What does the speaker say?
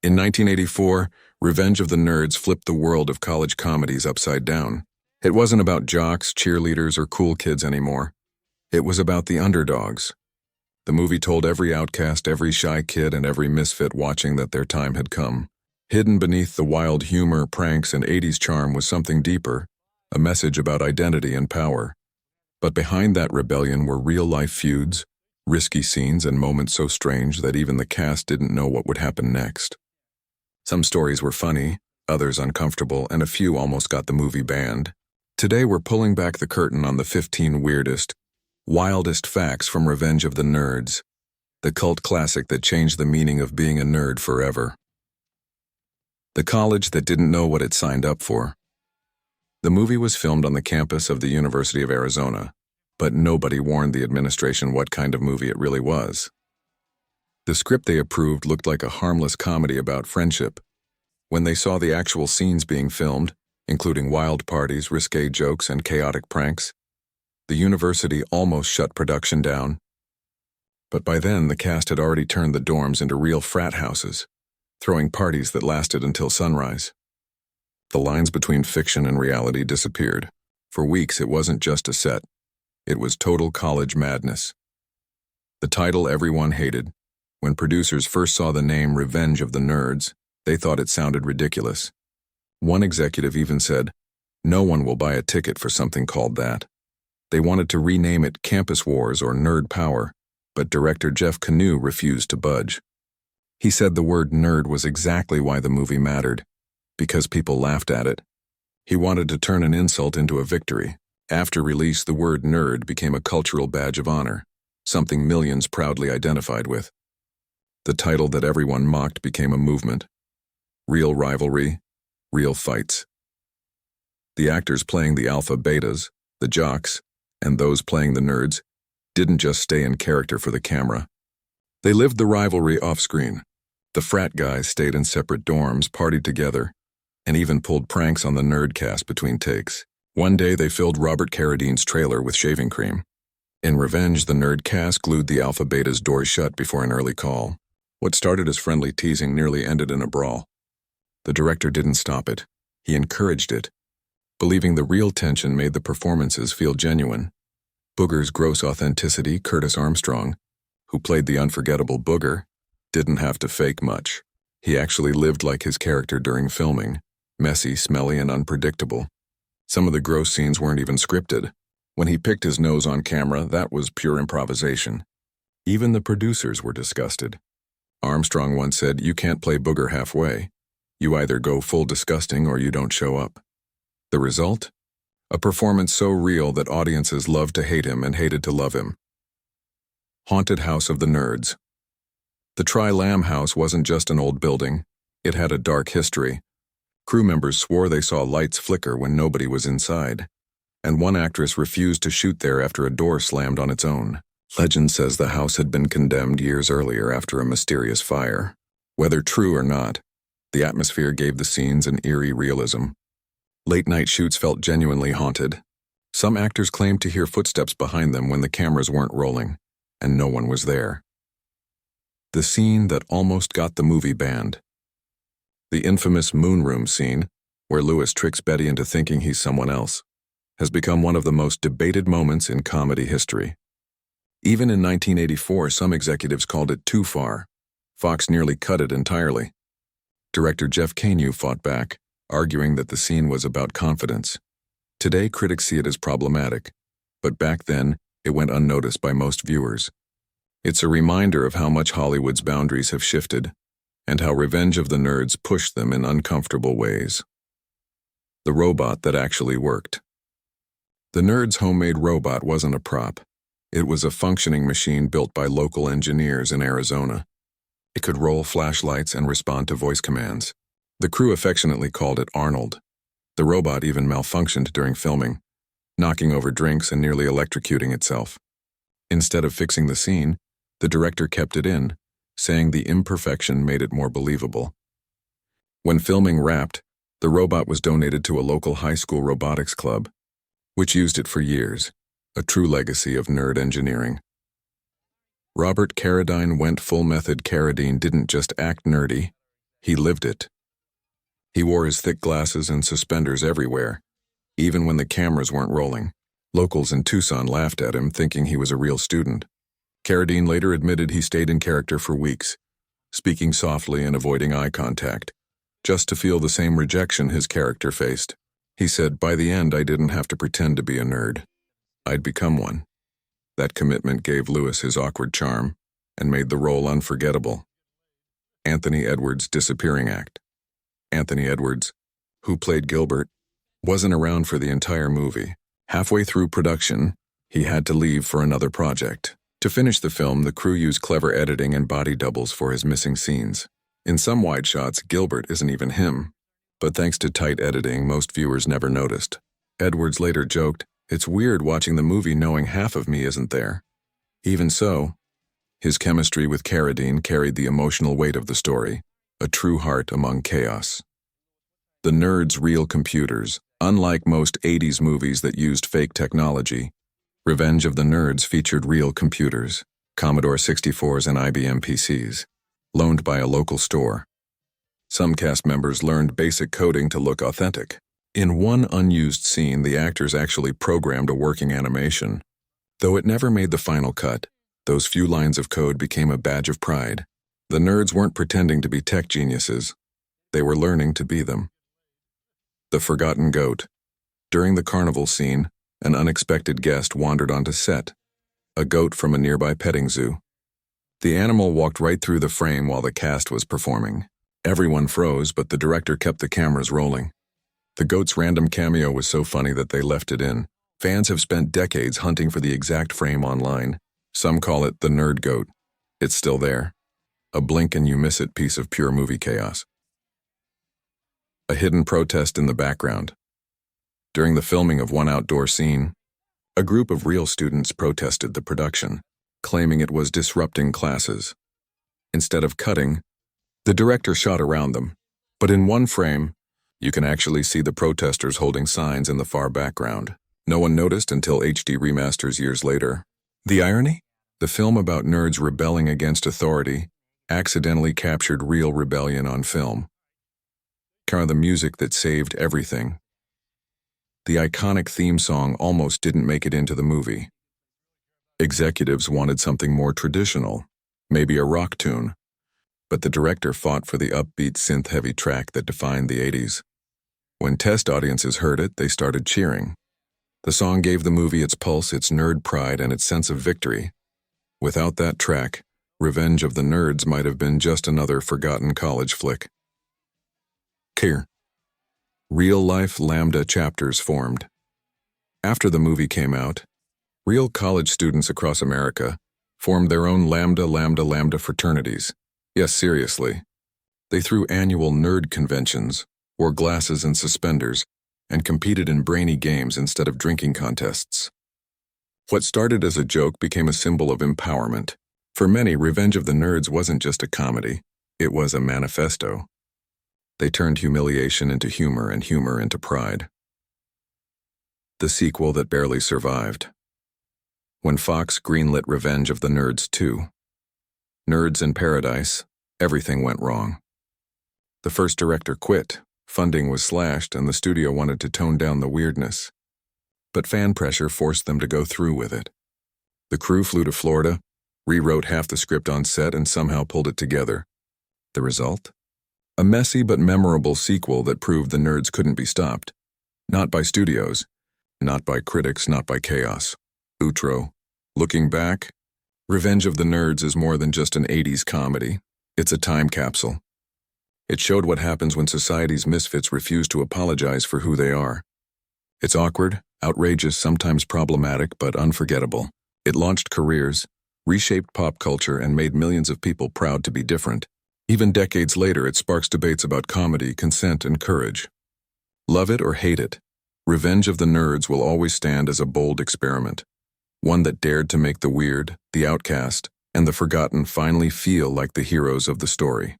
In 1984, Revenge of the Nerds flipped the world of college comedies upside down. It wasn't about jocks, cheerleaders, or cool kids anymore. It was about the underdogs. The movie told every outcast, every shy kid, and every misfit watching that their time had come. Hidden beneath the wild humor, pranks, and 80s charm was something deeper, a message about identity and power. But behind that rebellion were real-life feuds, risky scenes, and moments so strange that even the cast didn't know what would happen next. Some stories were funny, others uncomfortable, and a few almost got the movie banned. Today we're pulling back the curtain on the 15 weirdest, wildest facts from Revenge of the Nerds, the cult classic that changed the meaning of being a nerd forever. The college that didn't know what it signed up for. The movie was filmed on the campus of the University of Arizona, but nobody warned the administration what kind of movie it really was. The script they approved looked like a harmless comedy about friendship. When they saw the actual scenes being filmed, including wild parties, risque jokes, and chaotic pranks, the university almost shut production down. But by then, the cast had already turned the dorms into real frat houses, throwing parties that lasted until sunrise. The lines between fiction and reality disappeared. For weeks, it wasn't just a set. It was total college madness. The title everyone hated. When producers first saw the name Revenge of the Nerds, they thought it sounded ridiculous. One executive even said, "No one will buy a ticket for something called that." They wanted to rename it Campus Wars or Nerd Power, but director Jeff Canoe refused to budge. He said the word nerd was exactly why the movie mattered, because people laughed at it. He wanted to turn an insult into a victory. After release, the word nerd became a cultural badge of honor, something millions proudly identified with. The title that everyone mocked became a movement. Real rivalry, real fights. The actors playing the alpha betas, the jocks, and those playing the nerds didn't just stay in character for the camera. They lived the rivalry off-screen. The frat guys stayed in separate dorms, partied together, and even pulled pranks on the nerd cast between takes. One day they filled Robert Carradine's trailer with shaving cream. In Revenge, the nerd cast glued the alpha beta's doors shut before an early call. What started as friendly teasing nearly ended in a brawl. The director didn't stop it. He encouraged it, believing the real tension made the performances feel genuine. Booger's gross authenticity, Curtis Armstrong, who played the unforgettable Booger, didn't have to fake much. He actually lived like his character during filming, messy, smelly, and unpredictable. Some of the gross scenes weren't even scripted. When he picked his nose on camera, that was pure improvisation. Even the producers were disgusted. Armstrong once said, "You can't play Booger halfway. You either go full disgusting or you don't show up." The result? A performance so real that audiences loved to hate him and hated to love him. Haunted House of the Nerds. The Tri-Lam House wasn't just an old building. It had a dark history. Crew members swore they saw lights flicker when nobody was inside, and one actress refused to shoot there after a door slammed on its own. Legend says the house had been condemned years earlier after a mysterious fire. Whether true or not, the atmosphere gave the scenes an eerie realism. Late-night shoots felt genuinely haunted. Some actors claimed to hear footsteps behind them when the cameras weren't rolling, and no one was there. The scene that almost got the movie banned. The infamous moonroom scene, where Lewis tricks Betty into thinking he's someone else, has become one of the most debated moments in comedy history. Even in 1984, some executives called it too far. Fox nearly cut it entirely. Director Jeff Canoe fought back, arguing that the scene was about confidence. Today, critics see it as problematic, but back then, it went unnoticed by most viewers. It's a reminder of how much Hollywood's boundaries have shifted, and how Revenge of the Nerds pushed them in uncomfortable ways. The robot that actually worked. The Nerds' homemade robot wasn't a prop. It was a functioning machine built by local engineers in Arizona. It could roll flashlights and respond to voice commands. The crew affectionately called it Arnold. The robot even malfunctioned during filming, knocking over drinks and nearly electrocuting itself. Instead of fixing the scene, the director kept it in, saying the imperfection made it more believable. When filming wrapped, the robot was donated to a local high school robotics club, which used it for years, a true legacy of nerd engineering. Robert Carradine went full method. Carradine didn't just act nerdy, He lived it. He wore his thick glasses and suspenders everywhere, even when the cameras weren't rolling. Locals in Tucson laughed at him, thinking he was a real student. Carradine later admitted he stayed in character for weeks, speaking softly and avoiding eye contact, just to feel the same rejection his character faced. He said, "By the end, I didn't have to pretend to be a nerd. I'd become one." That commitment gave Lewis his awkward charm and made the role unforgettable. Anthony Edwards' disappearing act. Anthony Edwards, who played Gilbert, wasn't around for the entire movie. Halfway through production, he had to leave for another project. To finish the film, the crew used clever editing and body doubles for his missing scenes. In some wide shots, Gilbert isn't even him, but thanks to tight editing, most viewers never noticed. Edwards later joked, "It's weird watching the movie knowing half of me isn't there." Even so, his chemistry with Carradine carried the emotional weight of the story, a true heart among chaos. The Nerds' real computers. Unlike most 80s movies that used fake technology, Revenge of the Nerds featured real computers, Commodore 64s and IBM PCs, loaned by a local store. Some cast members learned basic coding to look authentic. In one unused scene, the actors actually programmed a working animation. Though it never made the final cut, those few lines of code became a badge of pride. The nerds weren't pretending to be tech geniuses. They were learning to be them. The Forgotten Goat. During the carnival scene, an unexpected guest wandered onto set, a goat from a nearby petting zoo. The animal walked right through the frame while the cast was performing. Everyone froze, but the director kept the cameras rolling. The goat's random cameo was so funny that they left it in. Fans have spent decades hunting for the exact frame online. Some call it the nerd goat. It's still there. A blink and you miss it piece of pure movie chaos. A hidden protest in the background. During the filming of one outdoor scene, a group of real students protested the production, claiming it was disrupting classes. Instead of cutting, the director shot around them, but in one frame, you can actually see the protesters holding signs in the far background. No one noticed until HD remasters years later. The irony? The film about nerds rebelling against authority accidentally captured real rebellion on film. The music that saved everything. The iconic theme song almost didn't make it into the movie. Executives wanted something more traditional, maybe a rock tune, but the director fought for the upbeat synth-heavy track that defined the 80s. When test audiences heard it, they started cheering. The song gave the movie its pulse, its nerd pride, and its sense of victory. Without that track, Revenge of the Nerds might have been just another forgotten college flick. Here. Real-life Lambda chapters formed. After the movie came out, real college students across America formed their own Lambda fraternities. Yes, seriously. They threw annual nerd conventions, wore glasses and suspenders, and competed in brainy games instead of drinking contests. What started as a joke became a symbol of empowerment. For many, Revenge of the Nerds wasn't just a comedy, it was a manifesto. They turned humiliation into humor and humor into pride. The sequel that barely survived. When Fox greenlit Revenge of the Nerds 2, Nerds in Paradise, everything went wrong. The first director quit, funding was slashed, and the studio wanted to tone down the weirdness. But fan pressure forced them to go through with it. The crew flew to Florida, rewrote half the script on set, and somehow pulled it together. The result? A messy but memorable sequel that proved the nerds couldn't be stopped. Not by studios, not by critics, not by chaos. Outro. Looking back, Revenge of the Nerds is more than just an 80s comedy. It's a time capsule. It showed what happens when society's misfits refuse to apologize for who they are. It's awkward, outrageous, sometimes problematic, but unforgettable. It launched careers, reshaped pop culture, and made millions of people proud to be different. Even decades later, it sparks debates about comedy, consent, and courage. Love it or hate it, Revenge of the Nerds will always stand as a bold experiment. One that dared to make the weird, the outcast, and the forgotten finally feel like the heroes of the story.